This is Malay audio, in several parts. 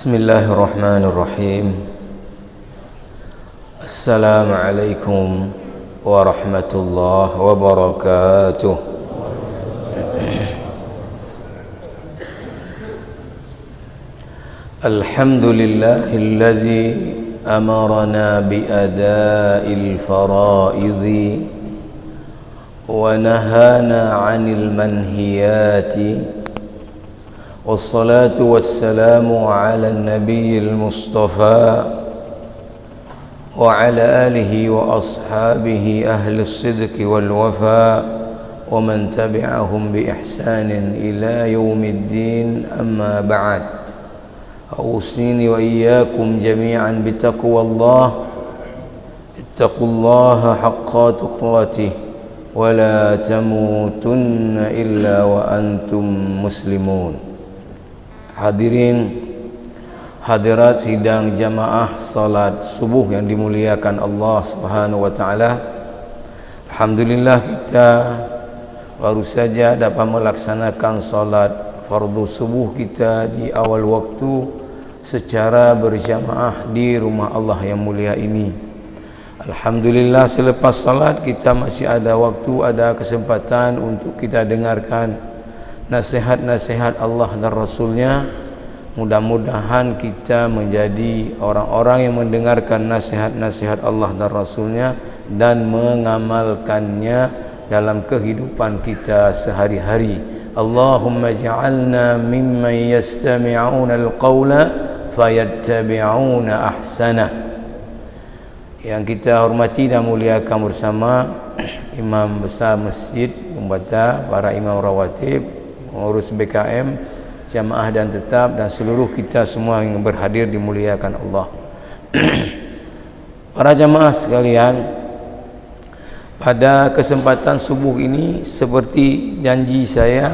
Bismillahirrahmanirrahim. Assalamualaikum warahmatullahi wabarakatuh. Alhamdulillahilladzi amarna biada'il faraidhi wa nahana 'anil manhiyati. والصلاة والسلام على النبي المصطفى وعلى آله وأصحابه أهل الصدق والوفاء ومن تبعهم بإحسان إلى يوم الدين. أما بعد، أوصيني وإياكم جميعا بتقوى الله. اتقوا الله حق تقاته ولا تموتن إلا وأنتم مسلمون. Hadirin hadirat sidang jamaah salat subuh yang dimuliakan Allah Subhanahu wa taala. Alhamdulillah kita baru saja dapat melaksanakan salat fardu subuh kita di awal waktu secara berjamaah di rumah Allah yang mulia ini. Alhamdulillah, selepas salat kita masih ada waktu, ada kesempatan untuk kita dengarkan nasihat-nasihat Allah dan Rasulnya. Mudah-mudahan kita menjadi orang-orang yang mendengarkan nasihat-nasihat Allah dan Rasulnya dan mengamalkannya dalam kehidupan kita sehari-hari. Allahumma ja'alna mimman yastami'una al-qawla fayattabi'una ahsanah. Yang kita hormati dan muliakan bersama Imam Besar Masjid Umbata, para imam rawatib, pengurus BKM, jamaah dan tetap, dan seluruh kita semua yang berhadir dimuliakan Allah. Para jamaah sekalian, pada kesempatan subuh ini seperti janji saya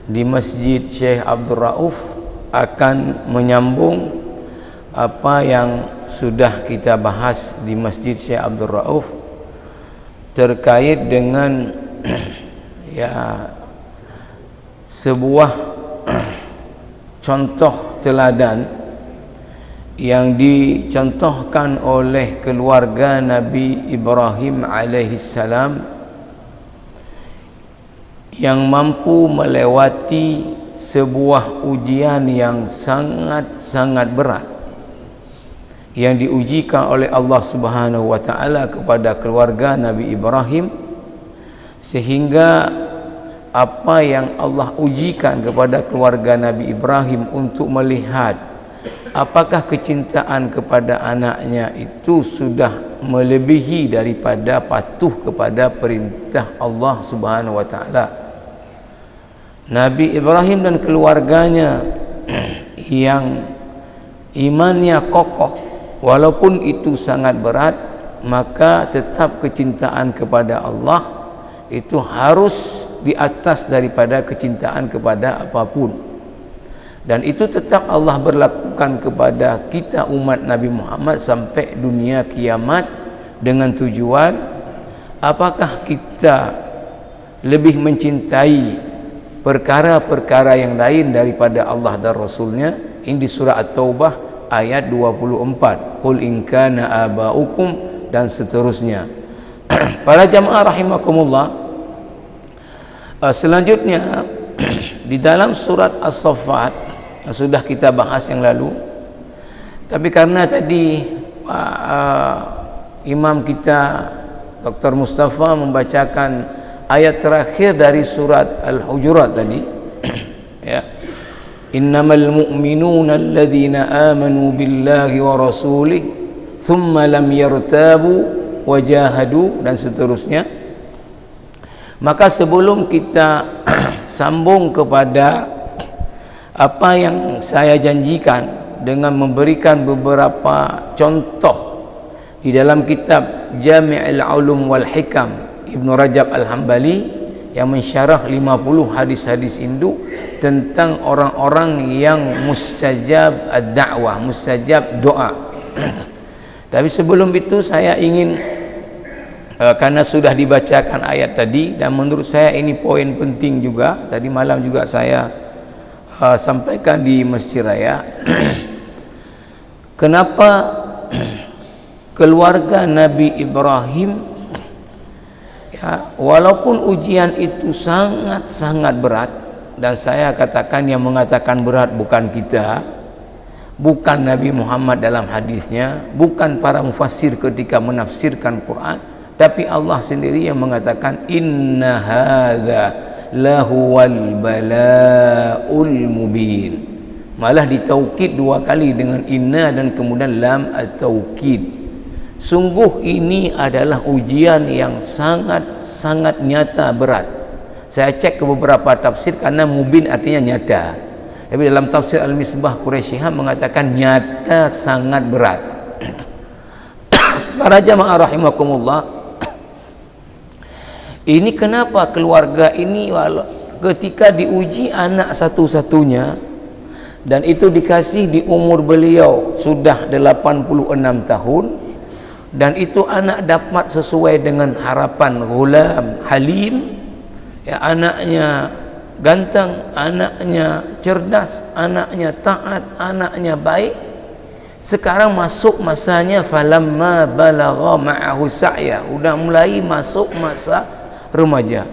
di Masjid Syekh Abdul Rauf akan menyambung apa yang sudah kita bahas di Masjid Syekh Abdul Rauf terkait dengan sebuah contoh teladan yang dicontohkan oleh keluarga Nabi Ibrahim alaihissalam yang mampu melewati sebuah ujian yang sangat-sangat berat yang diujikan oleh Allah Subhanahu wa taala kepada keluarga Nabi Ibrahim, sehingga apa yang Allah ujikan kepada keluarga Nabi Ibrahim untuk melihat apakah kecintaan kepada anaknya itu sudah melebihi daripada patuh kepada perintah Allah Subhanahu wa taala. Nabi Ibrahim dan keluarganya yang imannya kokoh, walaupun itu sangat berat, maka tetap kecintaan kepada Allah itu harus di atas daripada kecintaan kepada apapun. Dan itu tetap Allah berlakukan kepada kita umat Nabi Muhammad sampai dunia kiamat, dengan tujuan apakah kita lebih mencintai perkara-perkara yang lain daripada Allah dan Rasulnya. Ini di surah At-Taubah ayat 24, Qul in kana aba'ukum, dan seterusnya. Para jamaah rahimakumullah, selanjutnya di dalam surat As-Saffat yang sudah kita bahas yang lalu, tapi karena tadi imam kita Dr. Mustafa membacakan ayat terakhir dari surat Al-Hujurat tadi, ya, innamal mu'minuna alladhina amanu billahi wa rasulih thumma lam yartabu wa jahadu, dan seterusnya. Maka sebelum kita sambung kepada apa yang saya janjikan dengan memberikan beberapa contoh di dalam kitab Jami'ul Ulum wal Hikam Ibnu Rajab Al-Hambali yang mensyarah 50 hadis-hadis induk tentang orang-orang yang mustajab ad-da'wah, mustajab doa. Tapi sebelum itu saya ingin karena sudah dibacakan ayat tadi, dan menurut saya ini poin penting juga. Tadi malam juga saya sampaikan di Masjid Raya. Kenapa keluarga Nabi Ibrahim, ya, walaupun ujian itu sangat-sangat berat, dan saya katakan yang mengatakan berat bukan kita, bukan Nabi Muhammad dalam hadisnya, bukan para mufassir ketika menafsirkan Quran, tapi Allah sendiri yang mengatakan inna hadza lahuwal bala'ul mubin. Malah ditaukid dua kali dengan inna dan kemudian lam at-taukid. Sungguh ini adalah ujian yang sangat-sangat nyata berat. Saya cek ke beberapa tafsir karena mubin artinya nyata. Tapi dalam tafsir Al-Misbah Quraisyihah mengatakan nyata sangat berat. Para jamaah rahimakumullah, ini kenapa keluarga ini ketika diuji anak satu-satunya, dan itu dikasih di umur beliau sudah 86 tahun, dan itu anak dapat sesuai dengan harapan ghulam halim, ya, anaknya ganteng, anaknya cerdas, anaknya taat, anaknya baik. Sekarang masuk masanya falamma balagha ma'ahu sa'ya, udah mulai masuk masa remaja.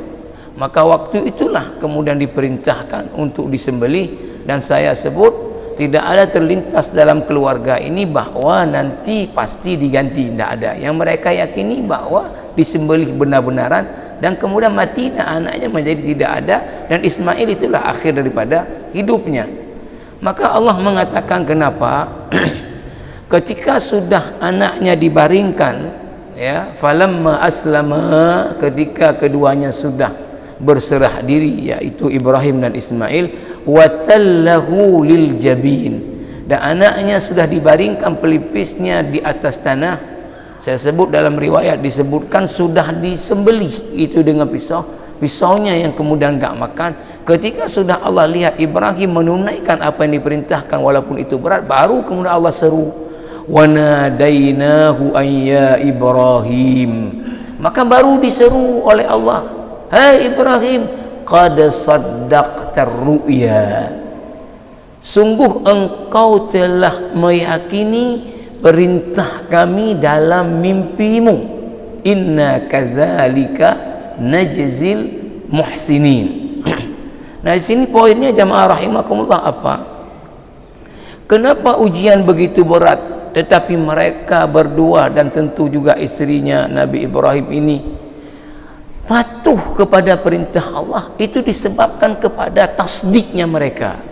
Maka waktu itulah kemudian diperintahkan untuk disembelih. Dan saya sebut tidak ada terlintas dalam keluarga ini bahwa nanti pasti diganti, tidak ada. Yang mereka yakini bahwa disembelih benar-benaran dan kemudian mati dan anaknya menjadi tidak ada, dan Ismail itulah akhir daripada hidupnya. Maka Allah mengatakan kenapa ketika sudah anaknya dibaringkan, ya, falamma aslama, ketika keduanya sudah berserah diri, yaitu Ibrahim dan Ismail, watallahu lil jabin, dan anaknya sudah dibaringkan pelipisnya di atas tanah. Saya sebut dalam riwayat disebutkan sudah disembelih itu dengan pisau, pisaunya yang kemudian enggak makan. Ketika sudah Allah lihat Ibrahim menunaikan apa yang diperintahkan walaupun itu berat, baru kemudian Allah seru, wa nadainahu ayya Ibrahim, maka baru diseru oleh Allah, hai Ibrahim, qad saddaqtar ru'ya, sungguh engkau telah meyakini perintah kami dalam mimpimu, inna kadzalika najzil muhsinin. Nah, di sini poinnya jamaah rahimakumullah apa? Kenapa ujian begitu berat tetapi mereka berdua dan tentu juga istrinya Nabi Ibrahim ini patuh kepada perintah Allah? Itu disebabkan kepada tasdiknya mereka,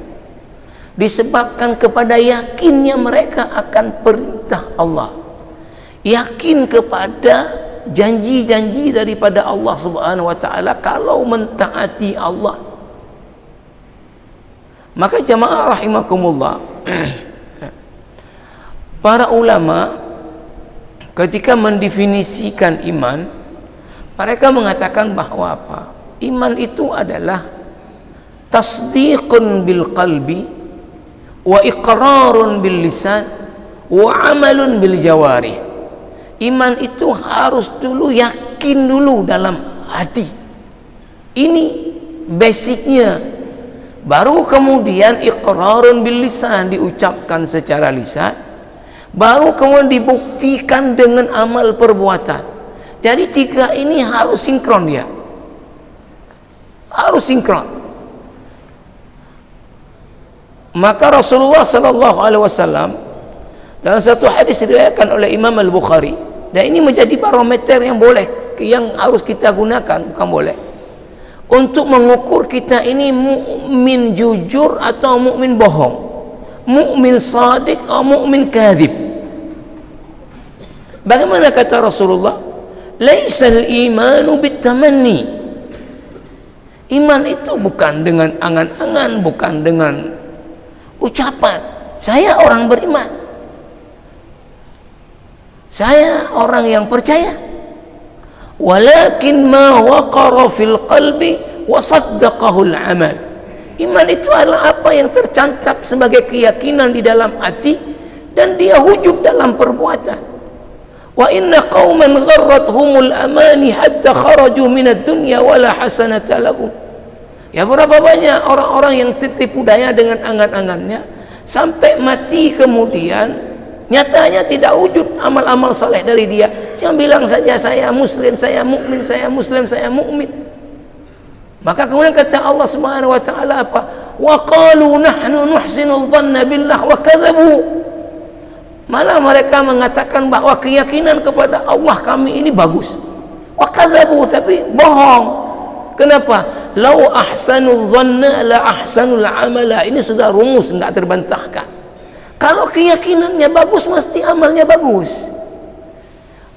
disebabkan kepada yakinnya mereka akan perintah Allah, yakin kepada janji-janji daripada Allah Subhanahu wa taala kalau mentaati Allah. Maka jamaah rahimakumullah, para ulama ketika mendefinisikan iman, mereka mengatakan bahwa apa? Iman itu adalah tasdiqun bil qalbi wa iqrarun bil lisan wa amalun bil jawarih. Iman itu harus dulu yakin dulu dalam hati. Ini basicnya. Baru kemudian iqrarun bil lisan, diucapkan secara lisan. Baru kemudian dibuktikan dengan amal perbuatan. Jadi tiga ini harus sinkron dia. Harus sinkron. Maka Rasulullah sallallahu alaihi wasallam dalam satu hadis diriwayatkan oleh Imam Al-Bukhari, dan ini menjadi barometer yang boleh, yang harus kita gunakan, bukan boleh, untuk mengukur kita ini mukmin jujur atau mukmin bohong, mukmin shadiq atau mukmin kadzib. Bagaimana kata Rasulullah? Laisal imanu bitamanni. Iman itu bukan dengan angan-angan, bukan dengan ucapan saya orang beriman, saya orang yang percaya, walakin ma waqara fil qalbi wa saddaqahu al-amal. Iman itu adalah apa yang tercantap sebagai keyakinan di dalam hati dan dia wujud dalam perbuatan. Wa inna qauman gharrathumul amani hatta kharaju minad dunya wala hasanata lahum. Ya berapa banyak orang-orang yang tertipu daya dengan angan-angannya sampai mati, kemudian nyatanya tidak wujud amal-amal saleh dari dia. Cuma bilang saja saya muslim, saya mukmin, saya muslim, saya mukmin. Maka kemudian kata Allah Subhanahu wa taala apa? Wa qalu nahnu nuhsinu dhanna billah wa kadzabu. Malah mereka mengatakan bahwa keyakinan kepada Allah kami ini bagus. Wa kadzabu, tapi bohong. Kenapa? Lau ahsanul dhanna la ahsanul amala. Ini sudah rumus, enggak terbantahkan. Kalau keyakinannya bagus, mesti amalnya bagus.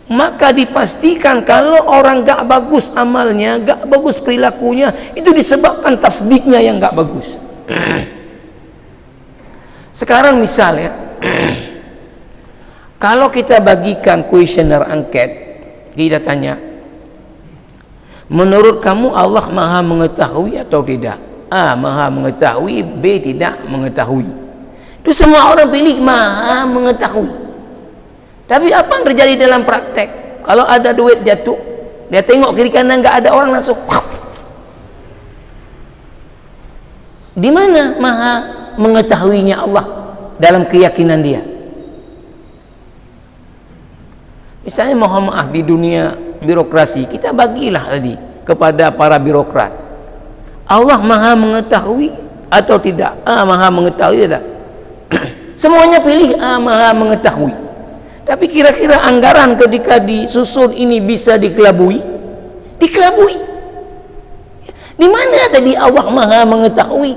Maka dipastikan kalau orang enggak bagus amalnya, enggak bagus perilakunya, itu disebabkan tasdiknya yang enggak bagus. Sekarang misalnya, kalau kita bagikan kuesioner angket, kita tanya, menurut kamu Allah maha mengetahui atau tidak? A. Maha mengetahui, B. Tidak mengetahui. Itu semua orang pilih maha mengetahui. Tapi apa yang terjadi dalam praktek? Kalau ada duit jatuh, dia tengok kiri kanan nggak ada orang, langsung di mana maha mengetahuinya Allah dalam keyakinan dia? Misalnya mohon maaf, di dunia birokrasi kita bagilah tadi kepada para birokrat, Allah maha mengetahui atau tidak? A. Maha mengetahui tidak? Semuanya pilih A. Maha mengetahui. Tapi kira-kira anggaran ketika disusun ini bisa dikelabui? Dikelabui. Di mana tadi Allah maha mengetahui?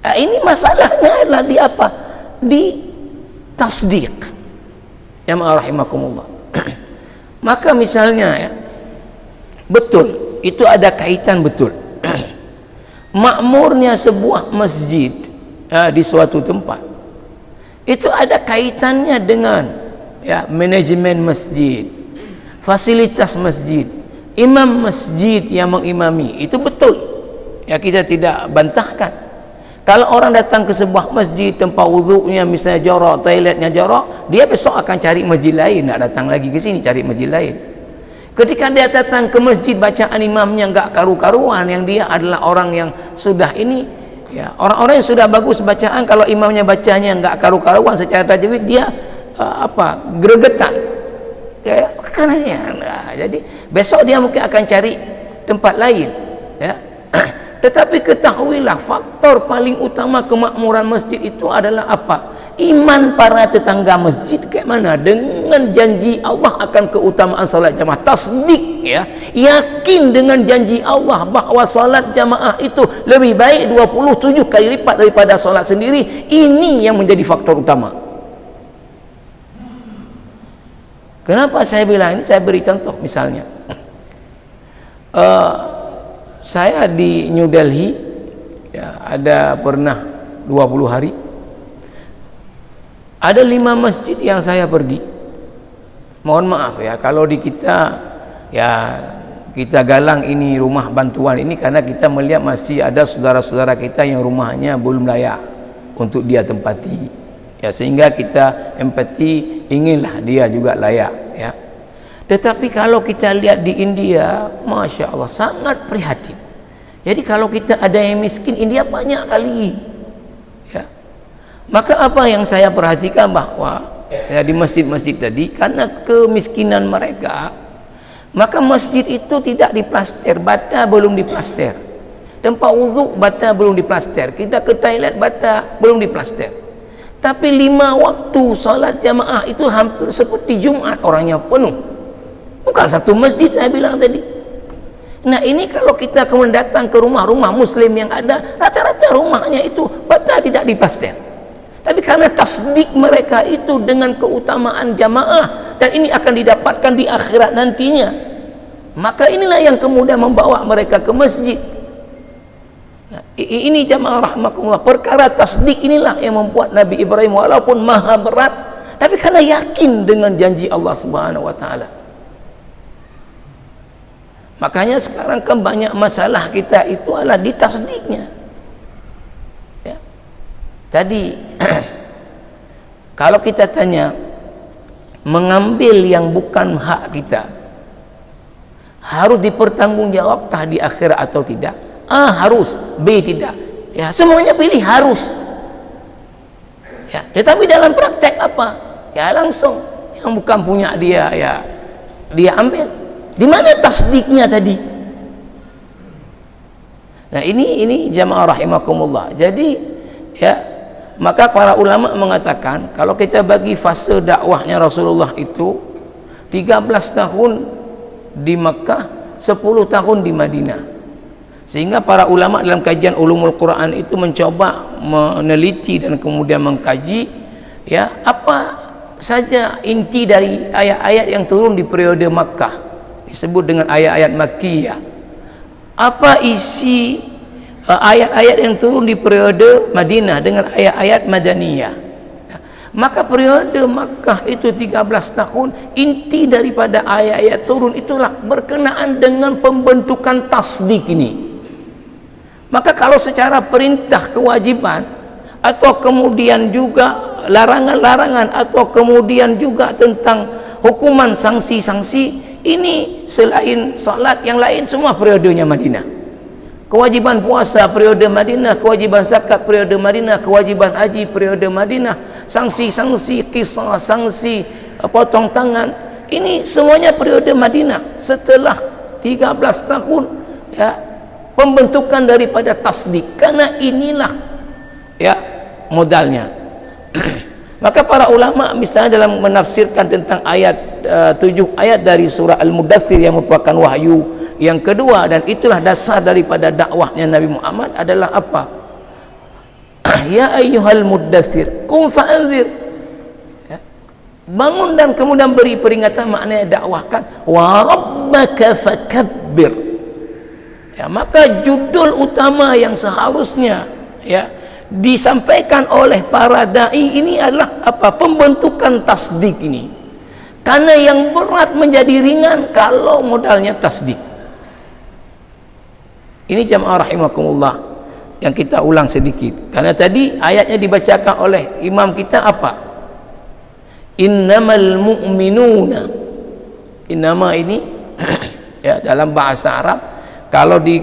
Nah, ini masalahnya adalah di apa? Di tasdik. Jamaah rahimakumullah. Maka misalnya ya, betul, itu ada kaitan betul. Makmurnya sebuah masjid di suatu tempat, itu ada kaitannya dengan ya manajemen masjid, fasilitas masjid, imam masjid yang mengimami, itu betul. Ya kita tidak bantahkan. Kalau orang datang ke sebuah masjid, tempat wuduknya misalnya jorok, toiletnya jorok, dia besok akan cari masjid lain, tak datang lagi ke sini cari masjid lain. Ketika dia datang ke masjid, bacaan imamnya enggak karu-karuan, yang dia adalah orang yang sudah ini, ya orang-orang yang sudah bagus bacaan, kalau imamnya bacanya enggak karu-karuan secara tajwid, dia gregetan. Ya, makanya, nah, jadi besok dia mungkin akan cari tempat lain, ya. Tetapi ketahuilah, faktor paling utama kemakmuran masjid itu adalah apa? Iman para tetangga masjid kayak mana dengan janji Allah akan keutamaan salat jamaah. Tasdik, ya, yakin dengan janji Allah bahwa salat jamaah itu lebih baik 27 kali lipat daripada salat sendiri. Ini yang menjadi faktor utama. Kenapa saya bilang ini? Saya beri contoh misalnya. Saya di New Delhi, ya, ada pernah 20 hari, ada 5 masjid yang saya pergi. Mohon maaf ya kalau di kita, ya kita galang ini rumah bantuan ini karena kita melihat masih ada saudara-saudara kita yang rumahnya belum layak untuk dia tempati, ya, sehingga kita empati, inginlah dia juga layak, ya. Tetapi kalau kita lihat di India, Masya Allah, sangat prihatin. Jadi kalau kita ada yang miskin, India banyak kali, ya. Maka apa yang saya perhatikan bahwa ya, di masjid-masjid tadi, karena kemiskinan mereka, maka masjid itu tidak diplaster, bata belum diplaster, tempat wuduk bata belum diplaster, kita ke toilet bata belum diplaster. Tapi 5 waktu salat jamaah itu hampir seperti Jumat, orangnya penuh. Bukan satu masjid, saya bilang tadi. Nah ini kalau kita kemudian datang ke rumah-rumah muslim yang ada, rata-rata rumahnya itu bata tidak diplaster. Tapi karena tasdik mereka itu dengan keutamaan jamaah, dan ini akan didapatkan di akhirat nantinya, maka inilah yang kemudian membawa mereka ke masjid. Nah, ini jamaah rahmakumullah, perkara tasdik inilah yang membuat Nabi Ibrahim walaupun maha berat, tapi karena yakin dengan janji Allah Subhanahu wa taala. Makanya sekarang kan banyak masalah kita itu adalah di tasdiknya, ya. Tadi kalau kita tanya mengambil yang bukan hak kita, harus dipertanggungjawabkah di akhirat atau tidak? A harus, B tidak. Ya, semuanya pilih harus. Ya, tetapi dalam praktek apa? Ya langsung yang bukan punya dia, ya dia ambil. Di mana tasdiknya tadi? Nah, ini jamaah rahimakumullah. Jadi ya, maka para ulama mengatakan kalau kita bagi fase dakwahnya Rasulullah itu 13 tahun di Makkah, 10 tahun di Madinah. Sehingga para ulama dalam kajian ulumul Quran itu mencoba meneliti dan kemudian mengkaji ya apa saja inti dari ayat-ayat yang turun di periode Makkah, disebut dengan ayat-ayat Makkiyah. Apa isi ayat-ayat yang turun di periode Madinah dengan ayat-ayat Madaniyah. Maka periode Makkah itu 13 tahun, inti daripada ayat-ayat turun itulah berkenaan dengan pembentukan tasdik ini. Maka kalau secara perintah kewajiban atau kemudian juga larangan-larangan atau kemudian juga tentang hukuman sanksi-sanksi, ini selain salat yang lain semua periodenya Madinah. Kewajiban puasa periode Madinah, kewajiban zakat periode Madinah, kewajiban haji periode Madinah, sanksi-sanksi kisah, sanksi potong tangan, ini semuanya periode Madinah. Setelah 13 tahun ya pembentukan daripada tasdik, karena inilah ya modalnya. Maka para ulama misalnya dalam menafsirkan tentang ayat 7 ayat dari surah Al-Mudaththir yang merupakan wahyu yang kedua, dan itulah dasar daripada dakwahnya Nabi Muhammad adalah apa? Ya ayyuhal mudaththir qum fa'anzir, ya, bangun dan kemudian beri peringatan, maknanya dakwahkan. Wa rabbaka fakabbir. Ya, maka judul utama yang seharusnya ya disampaikan oleh para dai ini adalah apa? Pembentukan tasdik ini. Karena yang berat menjadi ringan kalau modalnya tasdik. Ini jamaah rahimakumullah yang kita ulang sedikit. Karena tadi ayatnya dibacakan oleh imam kita apa? Innamal mu'minuna. Innama ini ya dalam bahasa Arab kalau di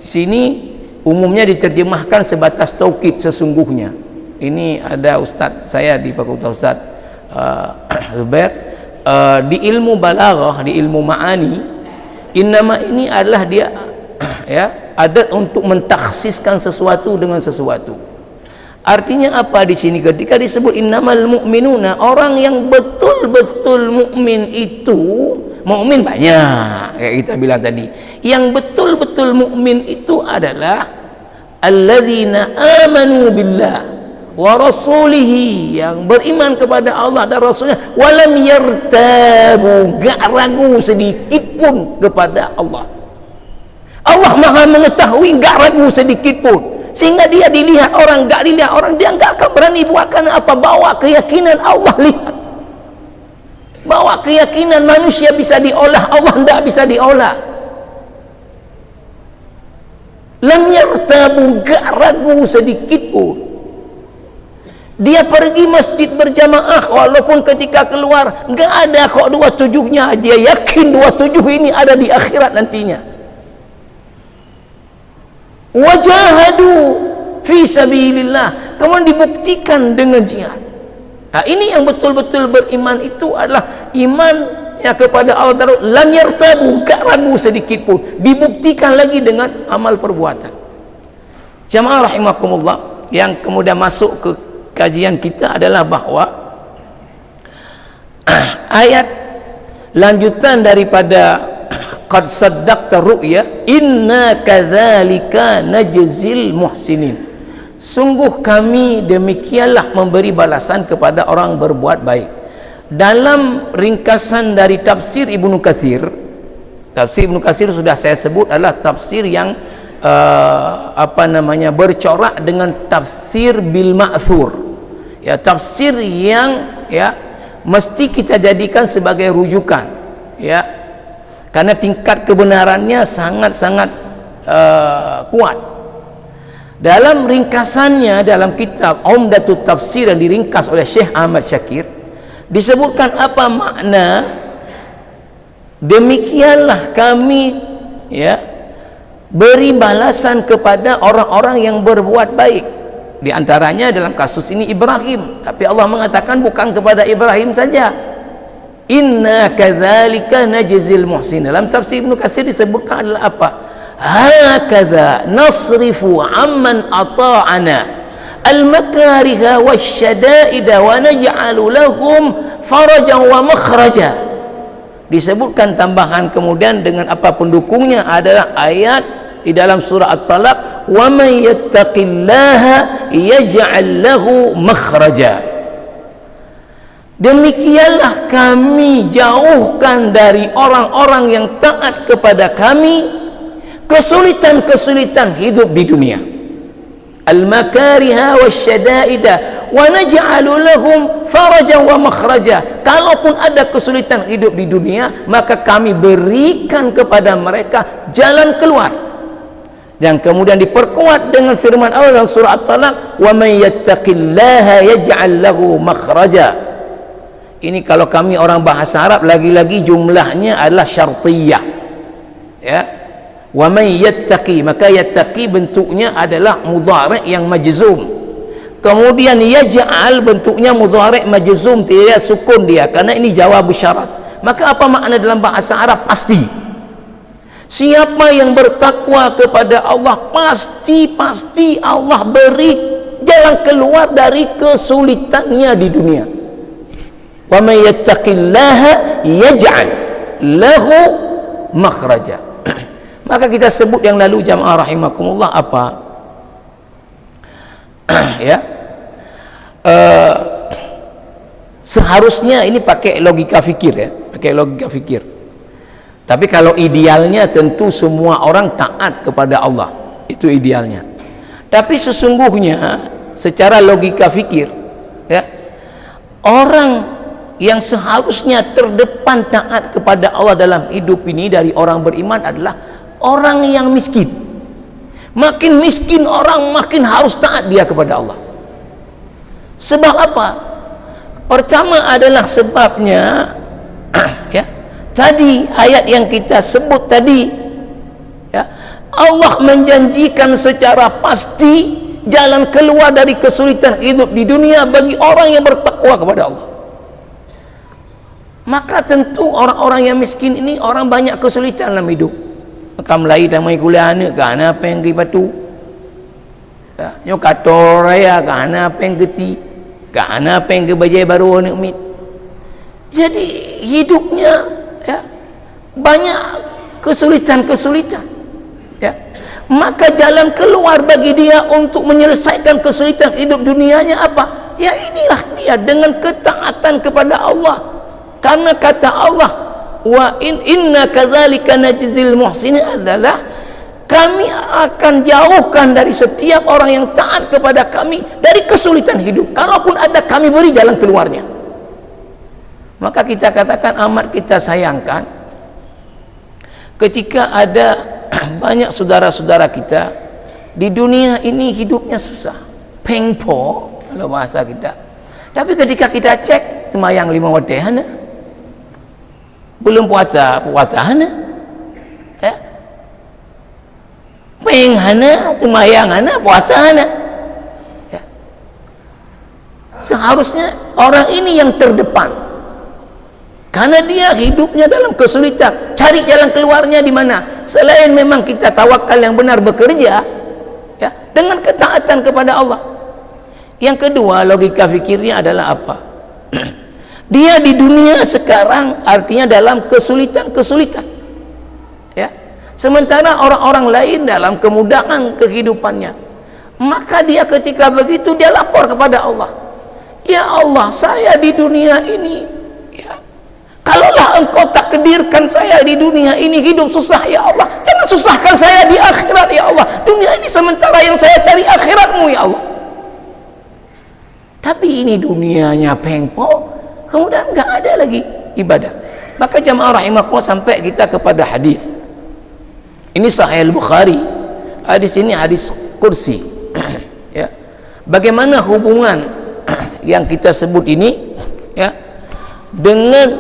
sini umumnya diterjemahkan sebatas taukid, sesungguhnya. Ini ada ustaz saya di Fakultas Ustaz Zubair di ilmu balaghah, di ilmu ma'ani, innama ini adalah dia ya ada untuk mentakhsiskan sesuatu dengan sesuatu. Artinya apa di sini ketika disebut innamal mu'minuna, orang yang betul-betul mukmin itu, mukmin banyak kayak kita bilang tadi. Yang betul-betul mukmin itu adalah alladzina amanu billah wa rasulihi, yang beriman kepada Allah dan Rasulnya, walam yartabu, gak ragu sedikit pun kepada Allah. Allah maha mengetahui, gak ragu sedikit pun, sehingga dia dilihat orang, gak dilihat orang, dia gak akan berani buat. Karena apa? Bawa keyakinan Allah lihat, bawa keyakinan manusia bisa diolah, Allah tidak bisa diolah. Lam yartabu, gak ragu sedikit pun. Dia pergi masjid berjamaah, walaupun ketika keluar gak ada kok 27-nya, dia yakin 27 ini ada di akhirat nantinya. Wajahadu fi sabilillah, kemudian dibuktikan dengan jihad. Nah, ini yang betul-betul beriman itu adalah iman ya kepada Allah. Lam yartabu, gak ragu sedikit pun, dibuktikan lagi dengan amal perbuatan. Jamaah rahimakumullah, yang kemudian masuk ke kajian kita adalah bahwa ayat lanjutan daripada qad saddaqta ru'ya inna kadzalika najzil muhsinin, sungguh kami demikianlah memberi balasan kepada orang berbuat baik. Dalam ringkasan dari tafsir Ibnu Katsir, tafsir Ibnu Katsir sudah saya sebut adalah tafsir yang bercorak dengan tafsir bil ma'thur, ya, tafsir yang ya mesti kita jadikan sebagai rujukan, ya, karena tingkat kebenarannya sangat-sangat kuat. Dalam ringkasannya dalam kitab Umdatut Tafsir yang diringkas oleh Syekh Ahmad Syakir, disebutkan apa makna Demikianlah kami, ya, beri balasan kepada orang-orang yang berbuat baik. Di antaranya dalam kasus ini Ibrahim, tapi Allah mengatakan bukan kepada Ibrahim saja. Inna kadzalika najzil muhsin. Dalam tafsir Ibnu Katsir disebutkan adalah apa? Hakadza nasrifu amman ata'ana al-makariha wasyada'ida wa naj'alu lahum farajan wa makhraja. Disebutkan tambahan kemudian dengan apa pendukungnya adalah ayat di dalam surah At-Talaq, wa man yattaqillaha yaj'al lahu makhraja. Demikianlah kami jauhkan dari orang-orang yang taat kepada kami kesulitan-kesulitan hidup di dunia, al-makariha wasyada'ida, wa naj'alu lahum farajan wa makhraja. Kalaupun ada kesulitan hidup di dunia, maka kami berikan kepada mereka jalan keluar. Dan kemudian diperkuat dengan firman Allah dalam surah At-Talaq, wa may yattaqillaha yaj'al lahu makhraja. Ini kalau kami orang bahasa Arab, lagi-lagi jumlahnya adalah syartiyah, ya. Wa may yattaqi, maka yattaqi bentuknya adalah mudhari' yang majzum. Kemudian yaj'al bentuknya mudhari' majzum, tidak sukun dia, karena ini jawab syarat. Maka apa makna dalam bahasa Arab? Pasti. Siapa yang bertakwa kepada Allah, pasti Allah beri jalan keluar dari kesulitannya di dunia. Wa may yattaqillaha yaj'al lahu makhraja. Maka kita sebut yang lalu jamaah rahimakumullah apa? Ya, seharusnya ini pakai logika fikir, ya, pakai logika fikir. Tapi kalau idealnya tentu semua orang taat kepada Allah, itu idealnya. Tapi sesungguhnya secara logika fikir, ya, orang yang seharusnya terdepan taat kepada Allah dalam hidup ini dari orang beriman adalah orang yang miskin. Makin miskin orang, makin harus taat dia kepada Allah. Sebab apa? Pertama adalah sebabnya ya, tadi ayat yang kita sebut tadi, ya, Allah menjanjikan secara pasti jalan keluar dari kesulitan hidup di dunia bagi orang yang bertakwa kepada Allah. Maka tentu orang-orang yang miskin ini orang banyak kesulitan dalam hidup. Kam lai damai kuliah ni kana apa yang kipatu, ya, nyo kator raya kana apa yang geti, kana apa yang kebajai baru ni umit. Jadi hidupnya, ya, banyak kesulitan-kesulitan, ya. Maka jalan keluar bagi dia untuk menyelesaikan kesulitan hidup dunianya apa? Ya inilah dia, dengan ketaatan kepada Allah. Karena kata Allah, wa inna kadzalika najzil muhsinin, adalah kami akan jauhkan dari setiap orang yang taat kepada kami dari kesulitan hidup. Kalaupun ada, kami beri jalan keluarnya. Maka kita katakan amat kita sayangkan ketika ada banyak saudara-saudara kita di dunia ini hidupnya susah, pengpo kalau bahasa kita. Tapi ketika kita cek temayang 5 waktu hana, belum puasa hana, ya, peng hana, temayang hana, puasa hana, ya. Seharusnya orang ini yang terdepan, karena dia hidupnya dalam kesulitan, cari jalan keluarnya di mana? Selain memang kita tawakal yang benar, bekerja, ya, dengan ketaatan kepada Allah. Yang kedua, logika fikirnya adalah apa? Dia di dunia sekarang artinya dalam kesulitan-kesulitan, ya. Sementara orang-orang lain dalam kemudahan kehidupannya. Maka dia ketika begitu dia lapor kepada Allah, ya Allah, saya di dunia ini, ya, kalaulah engkau takdirkan saya di dunia ini hidup susah, ya Allah, jangan susahkan saya di akhirat, ya Allah. Dunia ini sementara, yang saya cari akhiratmu, ya Allah. Tapi ini dunianya pengpo, kemudian enggak ada lagi ibadah. Maka jamaah rahimakumullah, sampai kita kepada hadis. Ini Sahih Al-Bukhari. Hadis ini hadis kursi. Ya. Bagaimana hubungan yang kita sebut ini, ya, dengan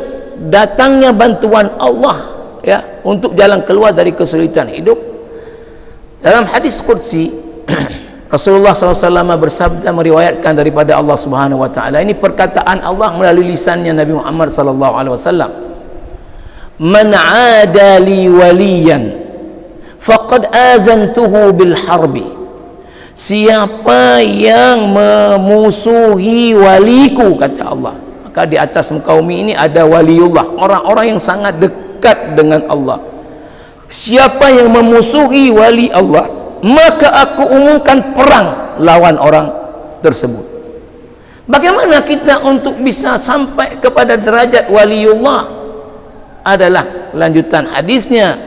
datangnya bantuan Allah ya untuk jalan keluar dari kesulitan hidup. Dalam hadis qudsi Rasulullah SAW bersabda, meriwayatkan daripada Allah Subhanahu wa taala, ini perkataan Allah melalui lisannya Nabi Muhammad sallallahu alaihi wasallam, man 'ada li waliyan faqad azantuhu bil harbi. Siapa yang memusuhi waliku, kata Allah, maka di atas muka bumi ini ada waliullah, orang-orang yang sangat dekat dengan Allah. Siapa yang memusuhi wali Allah, maka aku umumkan perang lawan orang tersebut. Bagaimana kita untuk bisa sampai kepada derajat waliullah? Adalah lanjutan hadisnya,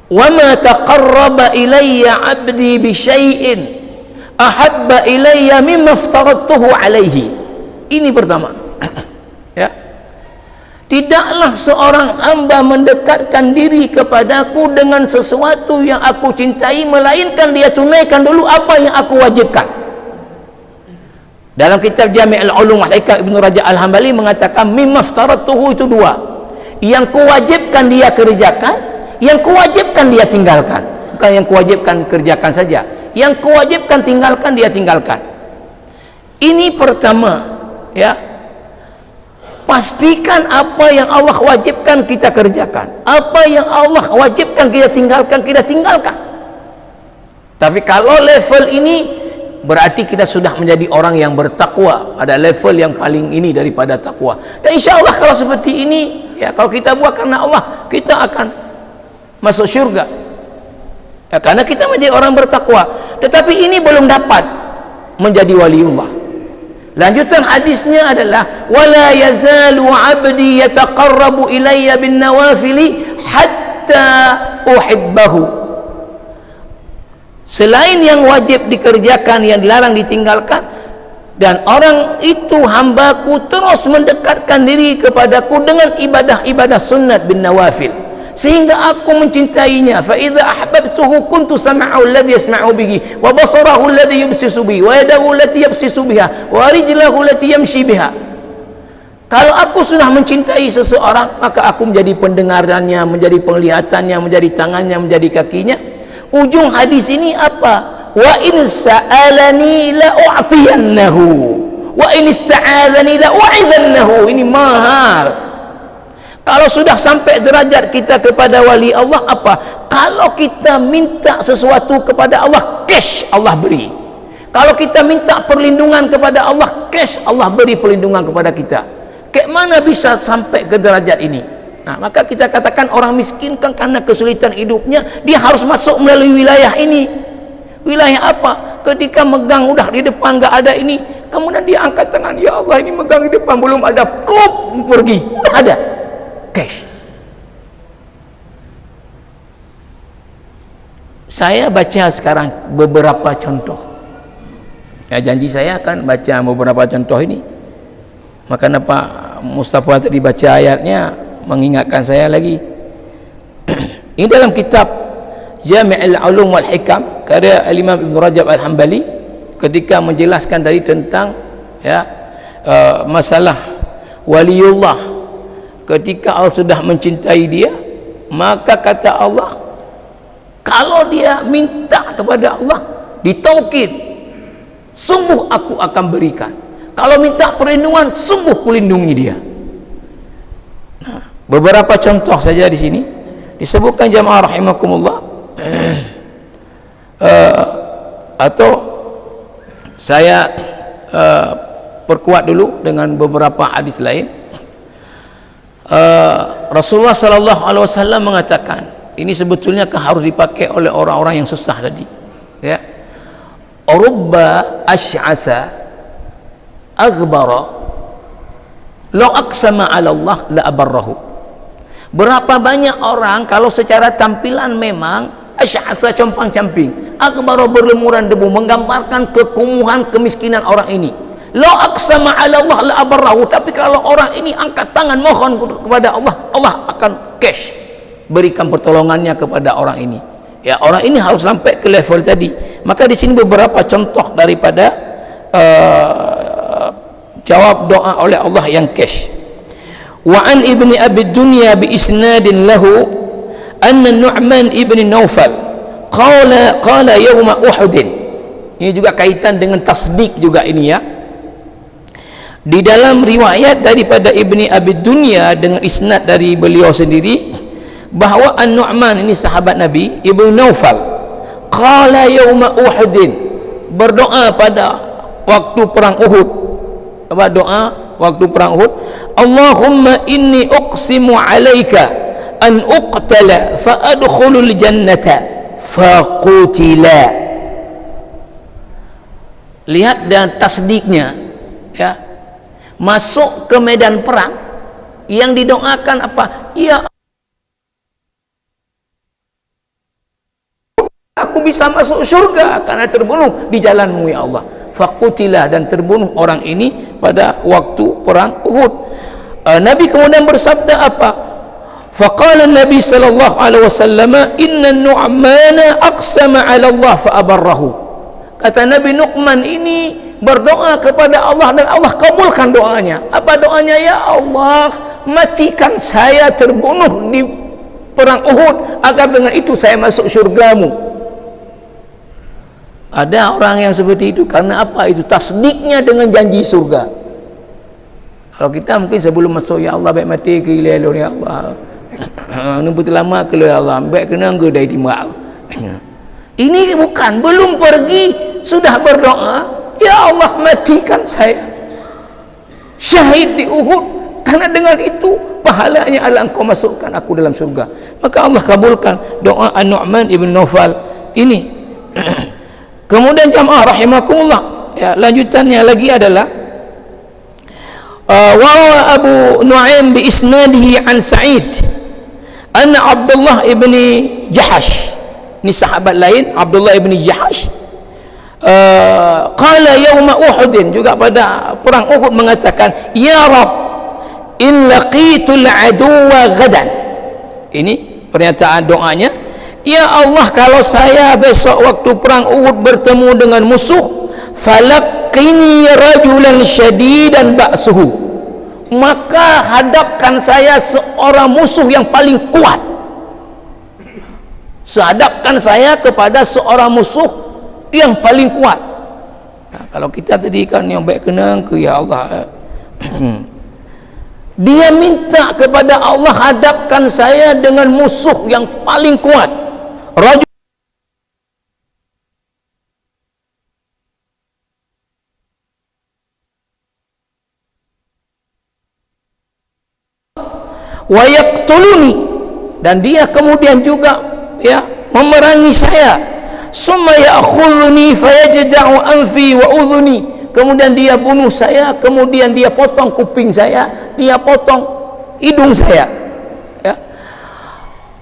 wa ma taqarraba ilayya 'abdi bi syai'in ahabba ilayya mimma aftaradtuhu alaihi. Ini pertama ya, tidaklah seorang hamba mendekatkan diri kepadaku dengan sesuatu yang aku cintai, melainkan dia tunaikan dulu apa yang aku wajibkan. Dalam kitab Jami' al-Ulum wal Hikam, Ibnu Rajab al-Hambali mengatakan mimma aftaradtuhu itu dua, yang kuwajibkan dia kerjakan, yang kuwajibkan dia tinggalkan. Bukan yang kuwajibkan kerjakan saja, yang kuwajibkan tinggalkan dia tinggalkan. Ini pertama ya, pastikan apa yang Allah wajibkan kita kerjakan, apa yang Allah wajibkan kita tinggalkan, kita tinggalkan. Tapi kalau level ini, berarti kita sudah menjadi orang yang bertakwa, ada level yang paling ini daripada takwa. Dan insya Allah kalau seperti ini ya, kalau kita buat karena Allah, kita akan masuk syurga ya, karena kita menjadi orang bertakwa. Tetapi ini belum dapat menjadi waliullah. Lanjutan hadisnya adalah wala yazalu 'abdi yataqarrabu ilayya bin nawafili hatta uhibbahu. Selain yang wajib dikerjakan, yang dilarang ditinggalkan, dan orang itu hambaku terus mendekatkan diri kepadaku dengan ibadah-ibadah sunnat bin nawafil, sehingga aku mencintainya. Fa idza ahbabtuhu kuntu sam'ahu alladhi yasma'u bihi wa basarahu alladhi yubsisu bihi wa yadahu allati yabsisu biha wa rijlahu allati yamshi biha. Kalau aku sudah mencintai seseorang, maka aku menjadi pendengarannya, menjadi penglihatannya, menjadi tangannya, menjadi kakinya. Ujung hadis ini apa? Wa in sa'alani la u'tiyannahu wa in ista'adzani la u'idhannahu. Ini mahal. Kalau sudah sampai derajat kita kepada wali Allah, apa? Kalau kita minta sesuatu kepada Allah, cash Allah beri. Kalau kita minta perlindungan kepada Allah, cash Allah beri perlindungan kepada kita. Kayak mana bisa sampai ke derajat ini? Nah, maka kita katakan orang miskin kan karena kesulitan hidupnya, dia harus masuk melalui wilayah ini. Wilayah apa? Ketika megang udah di depan nggak ada ini, kemudian dia angkat tangan, ya Allah ini megang di depan belum ada, plop pergi, udah ada. Cash. Saya baca sekarang beberapa contoh ya, janji saya akan baca beberapa contoh ini. Maka kenapa Mustafa tadi baca ayatnya mengingatkan saya lagi. Ini dalam kitab Jami' al-Ulum wal Hikam karya Imam Ibnu Rajab al-Hambali, ketika menjelaskan tadi tentang ya masalah waliullah. Ketika Allah sudah mencintai dia, maka kata Allah, kalau dia minta kepada Allah ditaukid, sungguh aku akan berikan. Kalau minta perlindungan, sungguh kulindungi dia. Nah, beberapa contoh saja di sini disebutkan jamaah rahimakumullah. Atau saya perkuat dulu dengan beberapa hadis lain. Rasulullah sallallahu alaihi wasallam mengatakan, ini sebetulnya harus dipakai oleh orang-orang yang susah tadi ya. Rubba asy'asa aghbara law aqsama 'ala Allah la abarrahu. Berapa banyak orang kalau secara tampilan memang asy'asa, compang-camping, aghbara berlumuran debu, menggambarkan kekumuhan, kemiskinan orang ini. La aqsama 'ala Allah la abarrahu, tapi kalau orang ini angkat tangan mohon kepada Allah, Allah akan cash berikan pertolongannya kepada orang ini. Ya, orang ini harus sampai ke level tadi. Maka di sini beberapa contoh daripada jawab doa oleh Allah yang cash. Wa an ibni Abi Dunya bi isnadin lahu anna Nu'man ibn Naufal qala yawma Uhud. Ini juga kaitan dengan tasdik juga ini ya. Di dalam riwayat daripada Ibni Abi Dunya dengan isnad dari beliau sendiri bahawa An-Nu'man ini sahabat Nabi Ibnu Naufal qala yawma Uhud, berdoa pada waktu perang Uhud. Apa doa waktu perang Uhud? Allahumma inni uqsimu alaika an uqtala fa adkhulul jannata fa qutila. Lihat dan tasdiknya ya, masuk ke medan perang yang didoakan apa? Ya, aku bisa masuk surga karena terbunuh di jalanmu ya Allah. Faqutila, dan terbunuh orang ini pada waktu perang Uhud. Nabi kemudian bersabda apa? Faqala Nabi sallallahu alaihi wasallam inna Nu'mana aqsama 'ala Allah fa abarrahu. Kata Nabi, Nu'man ini berdoa kepada Allah dan Allah kabulkan doanya. Apa doanya? Ya Allah, matikan saya terbunuh di perang Uhud agar dengan itu saya masuk syurgamu. Ada orang yang seperti itu. Karena apa? Itu tasdiknya dengan janji surga. Kalau kita mungkin sebelum masuk, ya Allah baik mati ke ilai ya Allah, nampak lama ke ya Allah baik kena ke dari timbak. Ini bukan, belum pergi sudah berdoa, ya Allah matikan saya syahid di Uhud, karena dengan itu pahalanya adalah engkau masukkan aku dalam surga. Maka Allah kabulkan doa An-Nu'man ibn Naufal ini. Kemudian jamaah rahimakumullah ya, lanjutannya lagi adalah wa Abu Nu'aim bi isnadihi an Sa'id anna Abdullah ibn Jahash, ini sahabat lain Abdullah ibn Jahash, qala yawma Uhud, juga pada perang Uhud mengatakan, ya Rab in laqitul aduwa ghadan. Ini pernyataan doanya, ya Allah kalau saya besok waktu perang Uhud bertemu dengan musuh, falaqini rajulan syadidan ba'suhu, maka hadapkan saya seorang musuh yang paling kuat. Hadapkan saya kepada seorang musuh yang paling kuat. Nah, kalau kita tadi kan yang baik kenang ke ya Allah, dia minta kepada Allah, hadapkan saya dengan musuh yang paling kuat. Rajul wa yaqtuluni, dan dia kemudian juga ya memerangi saya. Summa ya'khudhuni fayajda'u anfi wa udhuni, kemudian dia bunuh saya, kemudian dia potong kuping saya, dia potong hidung saya ya.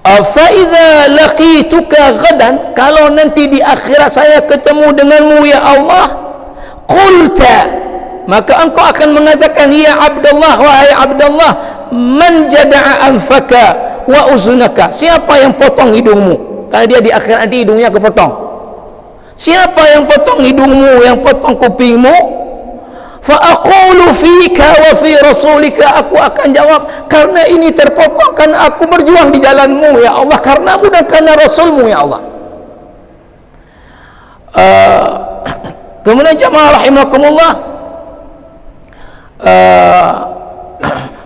Fa idza laqituka ghadan, kalau nanti di akhirat saya ketemu denganmu ya Allah, qulta, maka engkau akan mengatakan, ya Abdullah, wahai Abdullah, man jada'a anfaka wa uzunaka, siapa yang potong hidungmu? Karena dia di akhirat nanti hidungnya kepotong. Siapa yang potong hidungmu, yang potong kupingmu? Fa aqulu fika wa fi rasulika, aku akan jawab, karena ini terpotong karena aku berjuang di jalanmu ya Allah, karenamu dan karena rasulmu ya Allah. Kemudian jamaah rahimakumullah,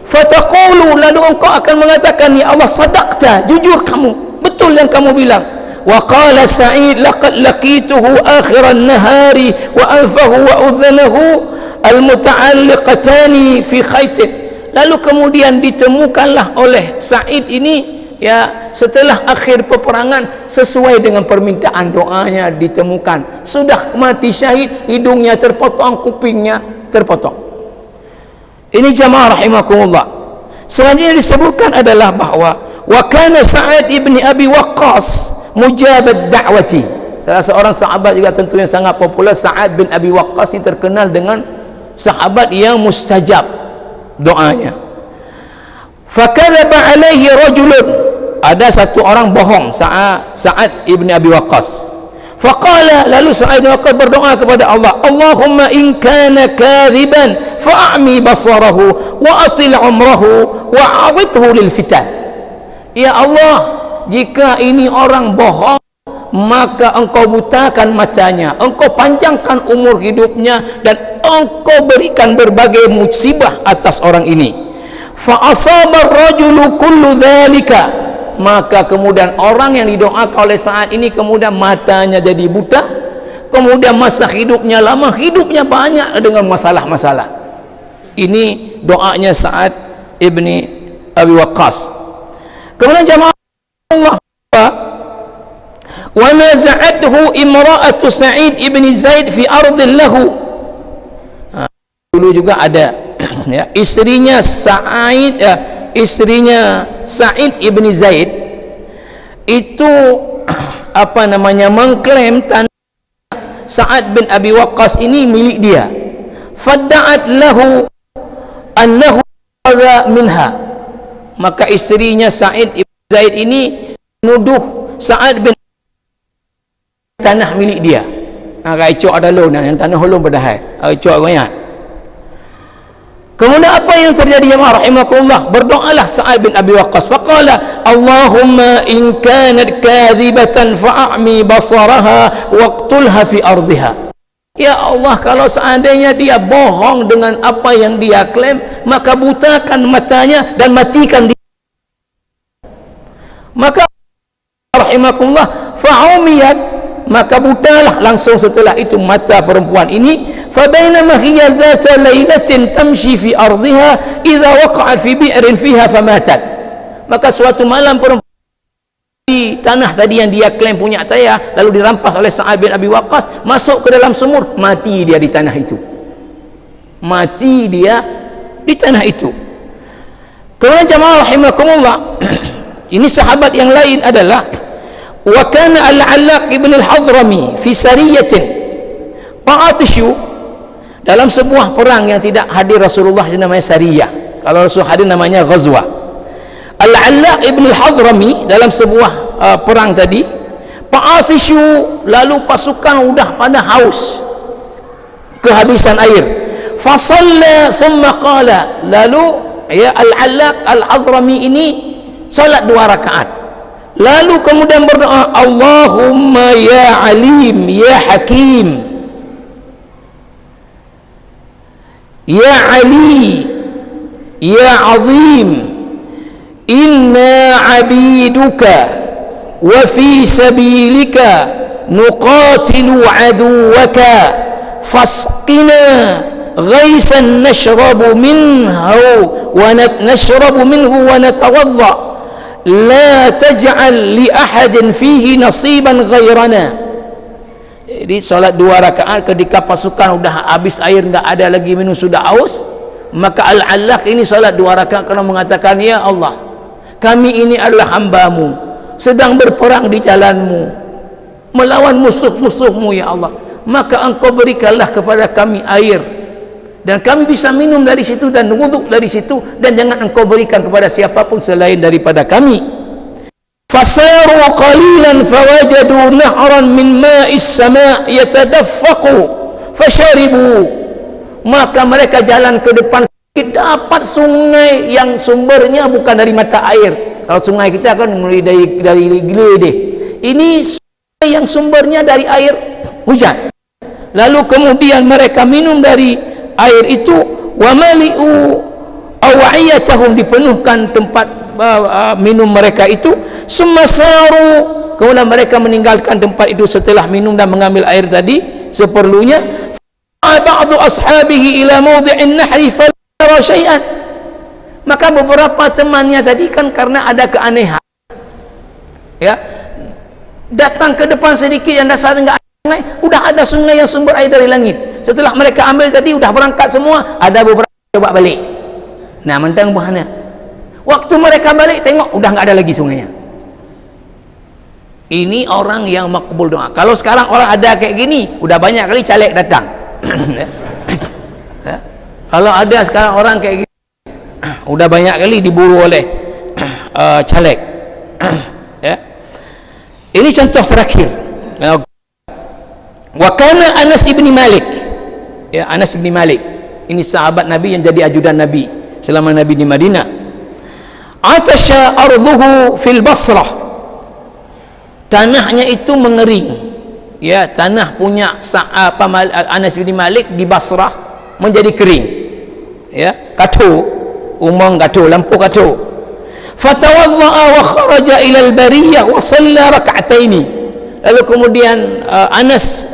fataqulu, lalu engkau akan mengatakan, ya Allah sadaqta, jujur kamu, betul yang kamu bilang. Wa qala Sa'id laqad laqituhu akhiran nahari wa anfahu wa udhanahu al-muta'alliqatani fi khaitin. Lalu kemudian ditemukanlah oleh Sa'id ini ya, setelah akhir peperangan sesuai dengan permintaan doanya, ditemukan sudah mati syahid, hidungnya terpotong, kupingnya terpotong. Ini jamaah rahimakumullah. Selanjutnya disebutkan adalah bahwa wa kana Sa'ad ibni Abi Waqqas mujabad da'wati, salah seorang sahabat juga tentu yang sangat popular. Sa'ad bin Abi Waqqas ini terkenal dengan sahabat yang mustajab doanya. Fakadzaba alaihi rajulun, ada satu orang bohong Sa'ad ibni Abi Waqqas. Faqala, lalu Sa'id bin Waqqas berdoa kepada Allah, Allahumma in kana kadhiban fa'ami basarahu wa atil umrahu wa awidhu lil fitan. Ya Allah, jika ini orang bohong, maka engkau butakan matanya, engkau panjangkan umur hidupnya, dan engkau berikan berbagai musibah atas orang ini. Fa asaba ar-rajulu kullu dhalika, maka kemudian orang yang didoakan oleh Sa'ad ini kemudian matanya jadi buta, kemudian masa hidupnya lama, hidupnya banyak dengan masalah-masalah. Ini doanya Sa'ad ibni Abi Waqqas. Kemudian jamaah Allah, wa naza'athu imra'atu Sa'id ibni Zaid fi ardhin lahu. Dulu juga ada ya, istrinya Sa'id ibni Zaid itu mengklaim tanah Sa'ad bin Abi Waqqas ini milik dia. Fadda'at lahu annahu hadza minha, maka istrinya Sa'id ibn Zaid ini menuduh Sa'ad bin tanah milik dia. Raicok ada lo yang tanah holong padahal. Raicok goyat. Kemudian apa yang terjadi ya rahimakumullah? Berdoalah Sa'ad bin Abi Waqqas. Faqala, Allahumma in kanat kadhibatan fa'ami basaraha waqtulha fi ardhiha. Ya Allah, kalau seandainya dia bohong dengan apa yang dia klaim, maka butakan matanya dan matikan dia. Maka rahimakumullah fa'umiyat, maka butalah langsung setelah itu mata perempuan ini. Fa bainama hiya zata lailatin tamshi fi ardhiha idza waqa'at fi bi'rin fiha famatat. Maka suatu malam perempuan di tanah tadi yang dia klaim punya saya lalu dirampas oleh Sa'ad bin Abi Waqqas, masuk ke dalam sumur, mati dia di tanah itu. Mati dia di tanah itu. Kemudian jamaah rahimakumullah, ini sahabat yang lain adalah wa kana al-Allaq ibn al-Hadrami fi sariyatin fa'atishu, dalam sebuah perang yang tidak hadir Rasulullah, yang namanya sariyah. Kalau Rasul hadir namanya ghazwa. Al-Allaq ibn al-Hadrami dalam sebuah perang tadi, fa'atishu, lalu pasukan sudah pada haus, kehabisan air. Fa shalla thumma qala, lalu ya Al-Allaq al-Hadrami ini salat 2 rakaat. Lalu kemudian berdoa, Allahumma ya alim ya hakim, ya ali ya azim, inna abiduka wa fi sabilika nuqatilu aduwaka fasqina ghaisan nashrabu minhu wa natawadda la taj'al li ahadin fihi nasiban ghairana. Jadi salat 2 rakaat ketika pasukan sudah habis air, enggak ada lagi minum, sudah haus, maka Al-Allaq ini salat 2 rakaat kerana mengatakan, ya Allah, kami ini adalah hamba-Mu, sedang berperang di jalan-Mu, melawan musuh-musuh-Mu ya Allah, maka Engkau berikanlah kepada kami air dan kami bisa minum dari situ dan wuduk dari situ, dan jangan Engkau berikan kepada siapapun selain daripada kami. Fasaru qalilan fawajadu nahran min ma'is sama' yatadaffaqu fasharibu, maka mereka jalan ke depan sedikit, dapat sungai yang sumbernya bukan dari mata air. Kalau sungai kita kan mulai dari geledeh, ini sungai yang sumbernya dari air hujan. Lalu kemudian mereka minum dari air itu, wa mali'u awa'iyatahum, dipenuhkan tempat minum mereka itu. Semasaru, kemudian mereka meninggalkan tempat itu setelah minum dan mengambil air tadi seperlunya. Ba'du ashabihi ila mawdi'in nahri falara syai'an, maka beberapa temannya tadi kan karena ada keanehan ya, datang ke depan sedikit yang dasar enggak ada sungai, udah ada sungai yang sumber air dari langit. Setelah mereka ambil tadi, udah berangkat semua, ada beberapa coba balik. Nah, mentang buahnya. Waktu mereka balik, tengok udah nggak ada lagi sungainya. Ini orang yang makbul doa. Kalau sekarang orang ada kayak gini, udah banyak kali caleg datang. Ya. Kalau ada sekarang orang kayak gini, udah banyak kali diburu oleh caleg. Ya. Ini contoh terakhir. Wa kana Anas ibn Malik, ya, Anas ibn Malik ini sahabat Nabi yang jadi ajudan Nabi selama Nabi di Madinah. Atasha ardhuhu fil Basrah, tanahnya itu mengering, ya, tanah punya Anas bin Malik di Basrah menjadi kering, ya, katu, umang katu, lampu katu. Fatawadda'a wa kharaja ila al-bariyah wa shalla rak'ataini, lalu kemudian Anas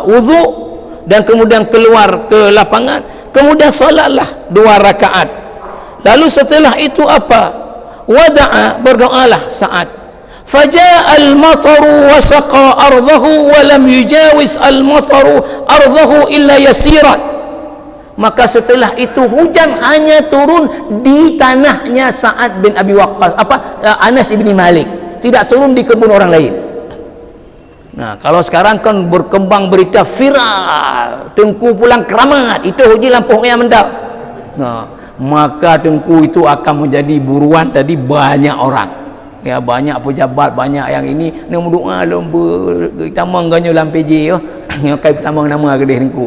wudu dan kemudian keluar ke lapangan, kemudian salatlah 2 rakaat. Lalu setelah itu apa? Wada'a, berdoalah Sa'ad. Faja'a al-mataru wa saqa ardahu wa lam yujawiz al-mataru ardahu illa yasiran. Maka setelah itu hujan hanya turun di tanahnya Sa'ad bin Abi Waqqas, Anas ibni Malik, tidak turun di kebun orang lain. Nah, kalau sekarang kan berkembang berita viral, Tengku pulang keramat, itu hujan lampu yang mendap. Nah, maka Tengku itu akan menjadi buruan tadi banyak orang, ya, banyak pejabat, banyak yang ini nak doa lomba kita mangganyo lampeje yo kai pertama nama gede Tengku.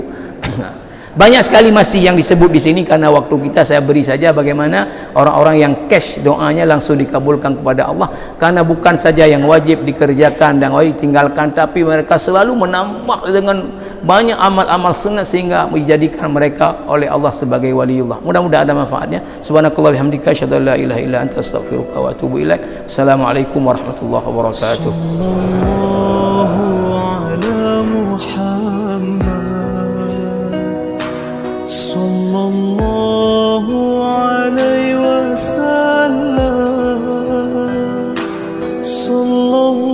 Banyak sekali masih yang disebut di sini, karena waktu kita saya beri saja bagaimana orang-orang yang cash doanya langsung dikabulkan kepada Allah, karena bukan saja yang wajib dikerjakan dan wajib tinggalkan, tapi mereka selalu menambah dengan banyak amal-amal sunnah sehingga menjadikan mereka oleh Allah sebagai waliullah. Mudah-mudahan ada manfaatnya. Subhanakallah bihamdika asyhadu an la ilaha illa anta astaghfiruka wa atubu ilaik. Assalamualaikum warahmatullahi wabarakatuh. Sallallahu alaihi wasallam, sallallahu